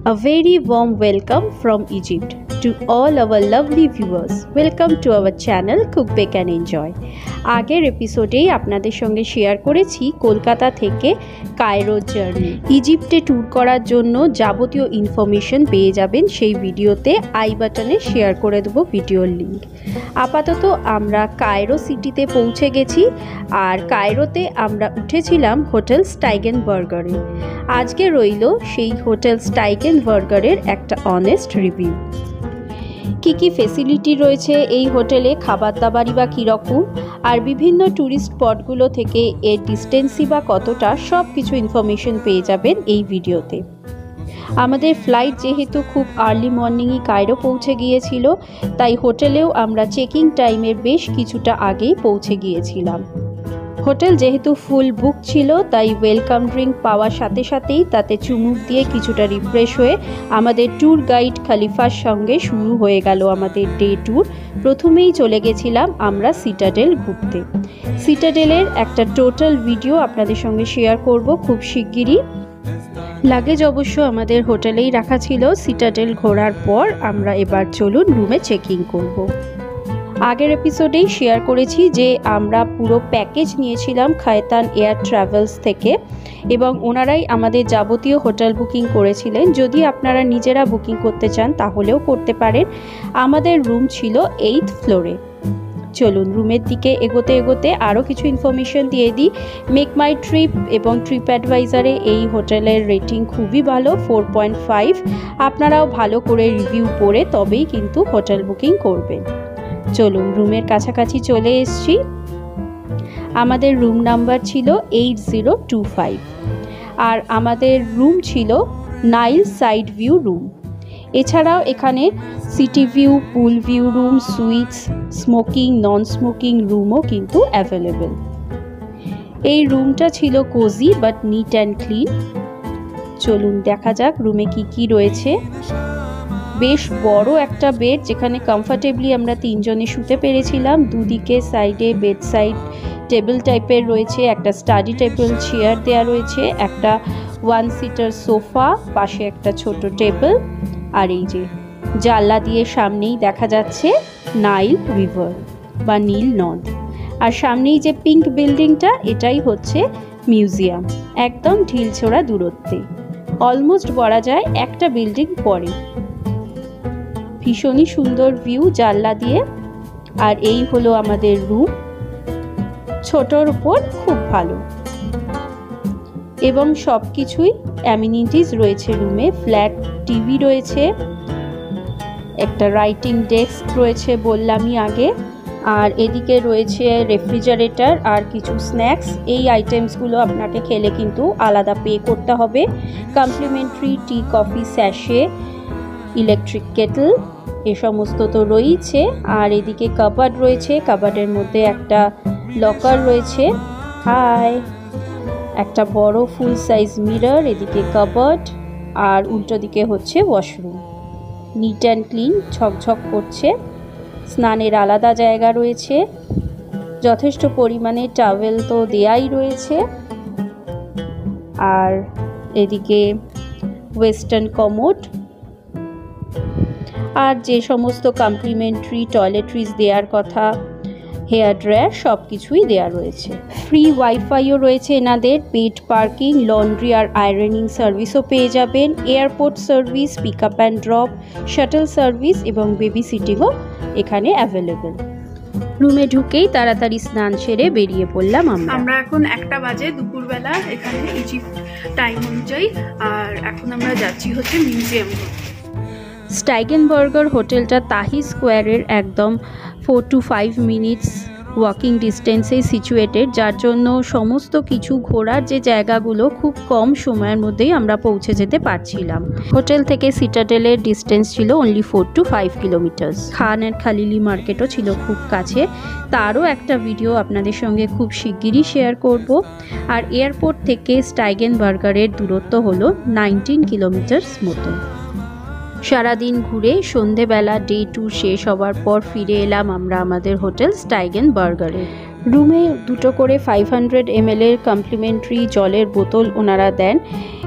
A very warm welcome from Egypt to all our lovely viewers. Welcome to our channel Cook Bake and Enjoy. আগের এপিসোডেই আপনাদের সঙ্গে share করেছি কলকাতা থেকে Cairo journey. ইজিপ্টে tour করার জন্য যাবতীয় ইনফরমেশন পেয়ে যাবেন সেই ভিডিওতে। আই বাটনে শেয়ার করে দেবো ভিডিওর লিঙ্ক। আপাতত আমরা কায়রো সিটিতে পৌঁছে গেছি আর কায়রোতে আমরা উঠেছিলাম হোটেল স্টাইগেনবার্গারে। আজকে রইল সেই হোটেল স্টাইগেনবার্গারের একটা অনেস্ট রিভিউ। কী কী ফেসিলিটি রয়েছে এই হোটেলে, খাবার দাবারই বা কীরকম, আর বিভিন্ন ট্যুরিস্ট স্পটগুলো থেকে এর ডিস্টেন্সই বা কতটা, সব কিছু ইনফরমেশন পেয়ে যাবেন এই ভিডিওতে। আমাদের ফ্লাইট যেহেতু খুব আর্লি মর্নিংই কায়রো পৌঁছে গিয়েছিল, তাই হোটেলেও আমরা চেকিং টাইমের বেশ কিছুটা আগেই পৌঁছে গিয়েছিলাম। হোটেল যেহেতু ফুল বুক ছিল, তাই ওয়েলকাম ড্রিঙ্ক পাওয়ার সাথে সাথেই তাতে চুমুক দিয়ে কিছুটা রিফ্রেশ হয়ে আমাদের ট্যুর গাইড খলিফার সঙ্গে শুরু হয়ে গেল আমাদের ডে ট্যুর। প্রথমেই চলে গেছিলাম আমরা সিটাডেল ঘুরতে। সিটাডেলের একটা টোটাল ভিডিও আপনাদের সঙ্গে শেয়ার করব খুব শিগগিরই। লাগেজ অবশ্য আমাদের হোটেলেই রাখা ছিল। সিটাডেল ঘোরার পর আমরা এবার চলুন রুমে চেকিং করব। আগের এপিসোডেই শেয়ার করেছি যে আমরা পুরো প্যাকেজ নিয়েছিলাম খায়তান এয়ার ট্রাভেলস থেকে এবং ওনারাই আমাদের যাবতীয় হোটেল বুকিং করেছিলেন। যদি আপনারা নিজেরা বুকিং করতে চান তাহলেও করতে পারেন। আমাদের রুম ছিল 8th ফ্লোরে। চলুন রুমের দিকে এগোতে এগোতে আরও কিছু ইনফরমেশন দিয়ে দিই। মেক মাই ট্রিপ এবং ট্রিপ অ্যাডভাইজারে এই হোটেলের রেটিং খুবই ভালো, 4.5। আপনারাও ভালো করে রিভিউ পড়ে তবেই কিন্তু হোটেল বুকিং করবেন। চলুন রুমের কাছাকাছি চলে এসেছি। আমাদের রুম নাম্বার ছিল 8025 আর আমাদের রুম ছিল নাইল সাইড ভিউ রুম। এছাড়াও এখানে city view, pool view room, suites, smoking, non smoking রুমও কিন্তু অ্যাভেলেবেল। এই রুমটা ছিল cozy but neat and clean. চলুন দেখা যাক রুমে কি কি রয়েছে। বেশ বড় একটা বেড, যেখানে কমফর্টেবলি আমরা তিনজনে শুতে পেরেছিলাম। দুদিকে সাইডে বেড সাইড টেবিল টাইপের রয়েছে, একটা স্টাডি টেবিল চেয়ার দেওয়া রয়েছে, একটা 1 সিটার সোফা, পাশে একটা ছোট টেবিল, আর এই যে জানলা দিয়ে সামনেই দেখা যাচ্ছে নাইল রিভার বা নীল নদ। আর সামনেই যে পিঙ্ক বিল্ডিংটা, এটাই হচ্ছে মিউজিয়াম, একদম ঢিলছোড়া দূরত্বে। অলমোস্ট বলা যায় একটা বিল্ডিং পরে। ভীষণই সুন্দর ভিউ জানলা দিয়ে। আর এই হলো আমাদের রুম, ছোটর উপর খুব ভালো এবং সব কিছুই অ্যামিনিটিস রয়েছে রুমে। ফ্ল্যাট টিভি রয়েছে, একটা রাইটিং ডেস্ক রয়েছে বললামই আগে, আর এদিকে রয়েছে রেফ্রিজারেটর আর কিছু স্ন্যাক্স। এই আইটেমসগুলো আপনাকে খেলে কিন্তু আলাদা পে করতে হবে। কমপ্লিমেন্টারি টি, কফি, স্যাশে, ইলেকট্রিক কেটল, এ সমস্ত তো রয়েছে। আর এদিকে কাবার্ড রয়েছে, কাবার্ডের মধ্যে একটা লকার রয়েছে, হাই, একটা বড় ফুল সাইজ মিরর, এদিকে কাবার্ড, আর উল্টো দিকে হচ্ছে ওয়াশরুম। নিট অ্যান্ড ক্লিন, ঝকঝক করছে। স্নানের আলাদা জায়গা রয়েছে, যথেষ্ট পরিমাণে টাওয়েল তো দেয়াই রয়েছে। আর এদিকে ওয়েস্টার্ন কমোড আর যে সমস্ত কমপ্লিমেন্টারি টয়লেট্রিজ দেওয়ার কথা, হেয়ার ড্রায়ার, সব কিছুই দেওয়া রয়েছে। ফ্রি ওয়াইফাইও রয়েছে এনাদের। পেড পার্কিং, লন্ড্রি আর আয়রনিং সার্ভিসও পেয়ে যাবেন। Airport service, pick up and drop, shuttle service এবং বেবি সিটিংও এখানে অ্যাভেলেবেল। রুমে ঢুকেই তাড়াতাড়ি স্নান সেরে বেরিয়ে পড়লাম আমরা। এখন 1টা বাজে দুপুরবেলা এখানে ইজিপ্ট টাইম অনুযায়ী, আর এখন আমরা যাচ্ছি হচ্ছে মিউজিয়াম। স্টাইগেনবার্গার হোটেলটা তাহি স্কোয়ারের একদম 4 to 5 মিনিটস ওয়াকিং ডিস্টেন্সেই সিচুয়েটেড, যার জন্য সমস্ত কিছু ঘোরার যে জায়গাগুলো খুব কম সময়ের মধ্যেই আমরা পৌঁছে যেতে পারছিলাম। হোটেল থেকে সিটাডেলের ডিস্টেন্স ছিল only 4 to 5 kilometres. Khan and Khalili মার্কেটও ছিল খুব কাছে, তারও একটা ভিডিও আপনাদের সঙ্গে খুব শিগগিরই শেয়ার করব। আর এয়ারপোর্ট থেকে স্টাইগেনবার্গারের দূরত্ব হলো 19 কিলোমিটার্স মতো। সারাদিন ঘুরে সন্ধেবেলা ডে ট্যুর শেষ হওয়ার পর ফিরে এলাম আমরা আমাদের হোটেল স্টাইগেনবার্গারে। রুমে 2 করে 500 ml এর কমপ্লিমেন্টারি জলের বোতল ওনারা দেন।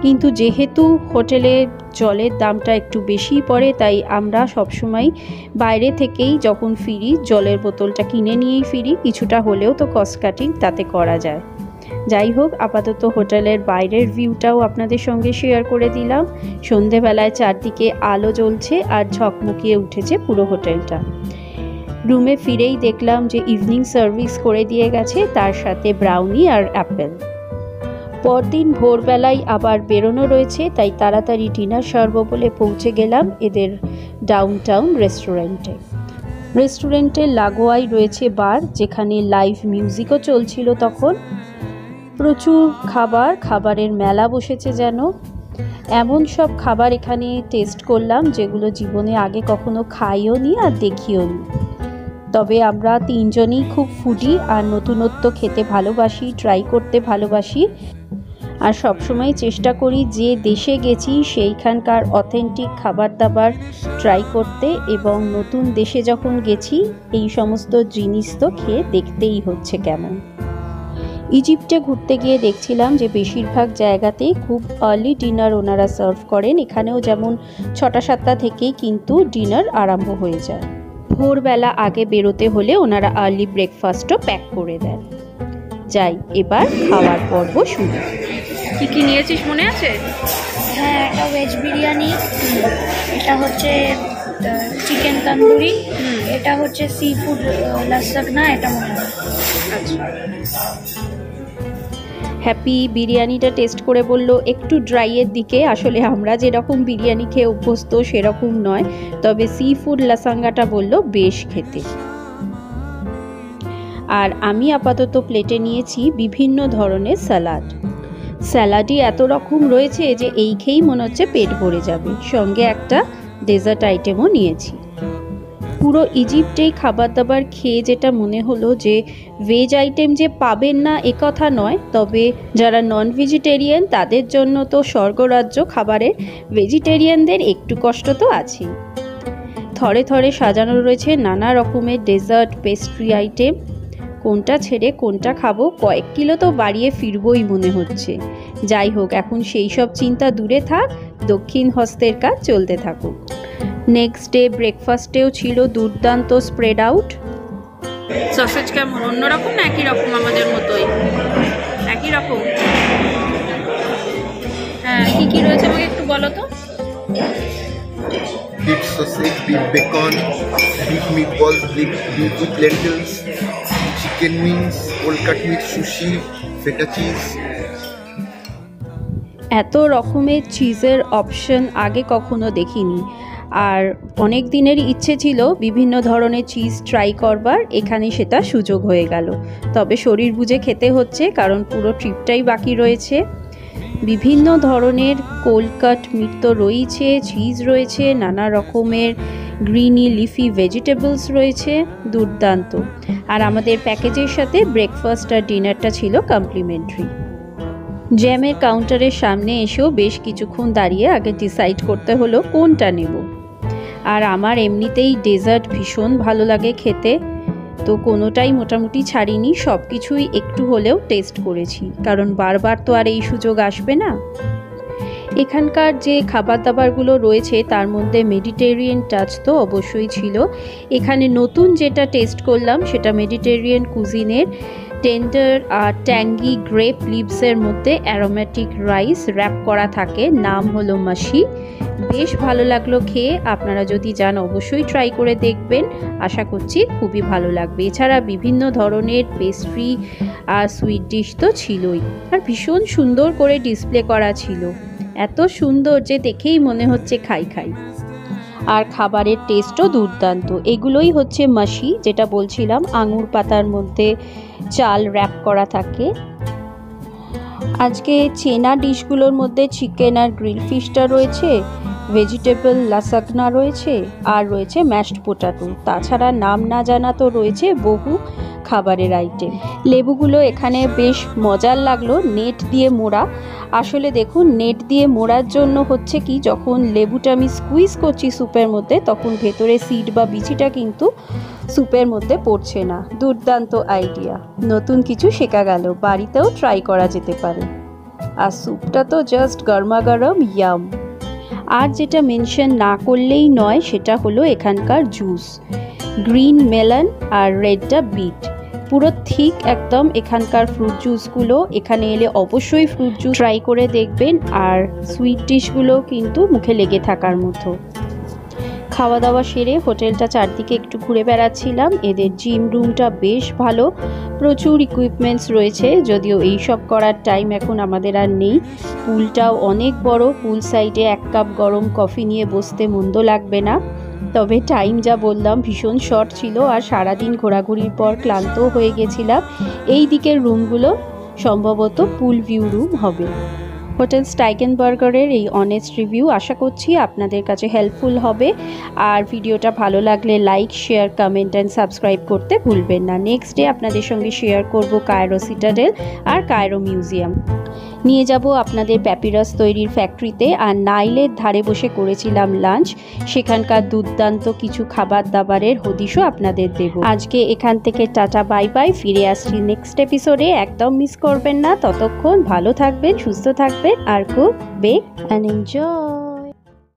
কিন্তু যেহেতু হোটেলে জলের দামটা একটু বেশি পড়ে, তাই আমরা সবসময় বাইরে থেকেই যখন ফিরি জলের বোতলটা কিনে নিয়েই ফিরি। কিছুটা হলেও তো কস্ট কাটিং তাতে করা যায়। যাই হোক, আপাতত হোটেলের বাইরের ভিউটাও আপনাদের সঙ্গে শেয়ার করে দিলাম। সন্ধেবেলায় চারদিকে আলো জ্বলছে আর ঝকমকিয়ে উঠেছে পুরো হোটেলটা। রুমে ফিরেই দেখলাম যে ইভিনিং সার্ভিস করে দিয়ে গেছে, তার সাথে ব্রাউনি আর অ্যাপেল। পরদিন ভোরবেলায় আবার বেরোনো রয়েছে, তাই তাড়াতাড়ি ডিনার সারবো বলে পৌঁছে গেলাম এদের ডাউনটাউন রেস্টুরেন্টে। রেস্টুরেন্টের লাগোয়াই রয়েছে বার, যেখানে লাইভ মিউজিকও চলছিল তখন। প্রচুর খাবারের মেলা বসেছে যেন। এমন সব খাবার এখানে টেস্ট করলাম যেগুলো জীবনে আগে কখনো খাইও নি আর দেখিও নি। তবে আমরা তিনজনই খুব ফুডি আর নতুনত্ব খেতে ভালোবাসি, ট্রাই করতে ভালোবাসি। আর সবসময় চেষ্টা করি যে দেশে গেছি সেইখানকার অথেন্টিক খাবার দাবার ট্রাই করতে, এবং নতুন দেশে যখন গেছি এই সমস্ত জিনিস তো খেয়ে দেখতেই হচ্ছে কেমন। ইজিপ্টে ঘুরতে গিয়ে দেখছিলাম যে বেশিরভাগ জায়গাতেই খুব আর্লি ডিনার ওনারা সার্ভ করেন। এখানেও যেমন 6টা-7টা থেকেই কিন্তু ডিনার আরম্ভ হয়ে যায়। ভোরবেলা আগে বেরোতে হলে ওনারা আর্লি ব্রেকফাস্টও প্যাক করে দেন। যাই, এবার খাওয়ার পর্ব শুরু। কি কি নিয়েছিস মনে আছে? হ্যাঁ, একটা ভেজ বিরিয়ানি, এটা হচ্ছে চিকেন তন্দুরি, এটা হচ্ছে সি ফুড লাসাগনা, এটা মনে হয়। আচ্ছা, হ্যাপি বিরিয়ানিটা টেস্ট করে বলল একটু ড্রাইয়ের দিকে। আসলে আমরা যেরকম বিরিয়ানি খেয়ে অভ্যস্ত সেরকম নয়, তবে সি ফুড লাসাঙ্গাটা বলল বেশ খেতে। আর আমি আপাতত প্লেটে নিয়েছি বিভিন্ন ধরনের স্যালাডই এত রকম রয়েছে যে এই খেয়েই মনে হচ্ছে পেট ভরে যাবে। সঙ্গে একটা ডেজার্ট আইটেমও নিয়েছি। পুরো ইজিপ্টেই খাবার দাবার খেয়ে যেটা মনে হলো যে ভেজ আইটেম যে পাবেন না এ কথা নয়, তবে যারা নন ভেজিটেরিয়ান তাদের জন্য তো স্বর্গরাজ্য খাবারের। ভেজিটেরিয়ানদের একটু কষ্ট তো আছেই। থরে থরে সাজানো রয়েছে নানা রকমের ডেজার্ট, পেস্ট্রি আইটেম। কোনটা ছেড়ে কোনটা খাবো, কয়েক কিলো তো বাড়িয়ে ফিরবই মনে হচ্ছে। যাই হোক, এখন সেই সব চিন্তা দূরে থাক, দক্ষিণ হস্তের কাজ চলতে থাকুক। নেক্সট ডে ব্রেকফাস্টেও ছিল দুর্দান্ত স্প্রেড আউট। সসেজ কেমন? অন্যরকম না একই রকম? আমাদের মতোই একই রকম। হ্যাঁ, কি কি রয়েছে আমাকে একটু বলো তো। beef sausage, beef bacon, beef meatballs, beef with lentils, chicken wings, cold cut meat, sushi, feta cheese. এত রকমের চিজের অপশন আগে কখনো দেখিনি, আর অনেক দিনের ইচ্ছে ছিল বিভিন্ন ধরনের চিজ ট্রাই করবার। এখানে সেটা সুযোগ হয়ে গেল। তবে শরীর বুঝে খেতে হচ্ছে, কারণ পুরো ট্রিপটাই বাকি রয়েছে। বিভিন্ন ধরনের কোল্ড কাট মিট তো রয়েছে, চিজ রয়েছে, নানা রকমের গ্রিনি লিফি ভেজিটেবলস রয়েছে, দুর্দান্ত। আর আমাদের প্যাকেজের সাথে ব্রেকফাস্ট আর ডিনারটা ছিল কমপ্লিমেন্টারি। জ্যামের কাউন্টারের সামনে এসেও বেশ কিছুক্ষণ দাঁড়িয়ে আগে ডিসাইড করতে হলো কোনটা নেব। আর আমার এমনিতেই ডেজার্ট ভীষণ ভালো লাগে খেতে, তো কোনোটাই মোটামুটি ছাড়িনি, সব কিছুই একটু হলেও টেস্ট করেছি, কারণ বারবার তো আর এই সুযোগ আসবে না। এখানকার যে খাবার দাবারগুলো রয়েছে তার মধ্যে মেডিটেরিয়ান টাচ তো অবশ্যই ছিল। এখানে নতুন যেটা টেস্ট করলাম সেটা মেডিটেরিয়ান কুজিনের টেন্ডার আর ট্যাঙ্গি গ্রেপ লিভসের মধ্যে অ্যারোমেটিক রাইস র্যাপ করা থাকে, নাম হলো মাশি। বেশ ভালো লাগলো খেয়ে। আপনারা যদি যান অবশ্যই ট্রাই করে দেখবেন, আশা করছি খুবই ভালো লাগবে। এছাড়া বিভিন্ন ধরনের পেস্ট্রি আর সুইট ডিশ তো ছিলই, আর ভীষণ সুন্দর করে ডিসপ্লে করা ছিল, এত সুন্দর যে দেখেই মনে হচ্ছে খাই। আর খাবারের টেস্টও দুর্দান্ত। এগুলোই হচ্ছে মাশি, যেটা বলছিলাম, আঙুর পাতার মধ্যে চাল র্যাপ করা থাকে। আজকে চেনা ডিশগুলোর মধ্যে চিকেন আর গ্রিল ফিশটা রয়েছে, ভেজিটেবল লাসাগনা রয়েছে, আর রয়েছে ম্যাশড পোটাটো। তাছাড়া নাম না জানা তো রয়েছে বহু খাবারের আইটেম। লেবুগুলো এখানে বেশ মজার লাগলো, নেট দিয়ে মোড়া। আসলে দেখুন, নেট দিয়ে মোড়ার জন্য হচ্ছে কি, যখন লেবুটা আমি স্কুইজ করছি স্যুপের মধ্যে, তখন ভেতরে সিড বা বিচিটা কিন্তু স্যুপের মধ্যে পড়ছে না। দুর্দান্ত আইডিয়া, নতুন কিছু শেখা গেল, বাড়িতেও ট্রাই করা যেতে পারে। আর স্যুপটা তো জাস্ট গরমা গরম ইয়াম। আর যেটা মেনশন না করলেই নয় সেটা হলো এখানকার জুস, গ্রিন মেলন আর রেডটা বিট, পুরো ঠিক একদম এখানকার ফ্রুট জুসগুলো। এখানে এলে অবশ্যই ফ্রুট জুস ট্রাই করে দেখবেন। আর সুইট ডিশগুলো কিন্তু মুখে লেগে থাকার মতো। খাওয়া দাওয়া সেরে হোটেলটা চারদিকে একটু ঘুরে বেড়াচ্ছিলাম। এদের জিম রুমটা বেশ ভালো, প্রচুর ইকুইপমেন্টস রয়েছে, যদিও এইসব করার টাইম এখন আমাদের আর নেই। পুলটাও অনেক বড়, পুল সাইডে 1 কাপ গরম কফি নিয়ে বসতে মন্দ লাগবে না। তবে টাইম যা বললাম ভীষণ শর্ট ছিল, আর সারাদিন ঘোরাঘুরির পর ক্লান্তও হয়ে গেছিলাম। এই দিকের রুমগুলো সম্ভবত পুল ভিউ রুম হবে। হোটেল স্টাইকেনবার্গারের এই অনেস্ট রিভিউ আশা করছি আপনাদের কাছে হেল্পফুল হবে। আর ভিডিওটা ভালো লাগলে like, share, comment and subscribe করতে ভুলবেন না। নেক্সট ডে আপনাদের সঙ্গে শেয়ার করব কায়রো সিটাডেল আর কায়রো মিউজিয়াম। নিয়ে যাব আপনাদের প্যাপিরাস তৈরির ফ্যাক্টরিতে, আর নাইলের ধারে বসে করেছিলাম লাঞ্চ। সেখানকার দুর্দান্ত কিছু খাবার দাবারের হদিশও আপনাদের দেব। আজকে এখান থেকে টাটা বাই বাই, ফিরে আসছি নেক্সট এপিসোডে, একদম মিস করবেন না। ততক্ষণ ভালো থাকবেন, সুস্থ থাকবেন আর খুব বেক অ্যান্ড এনজয়।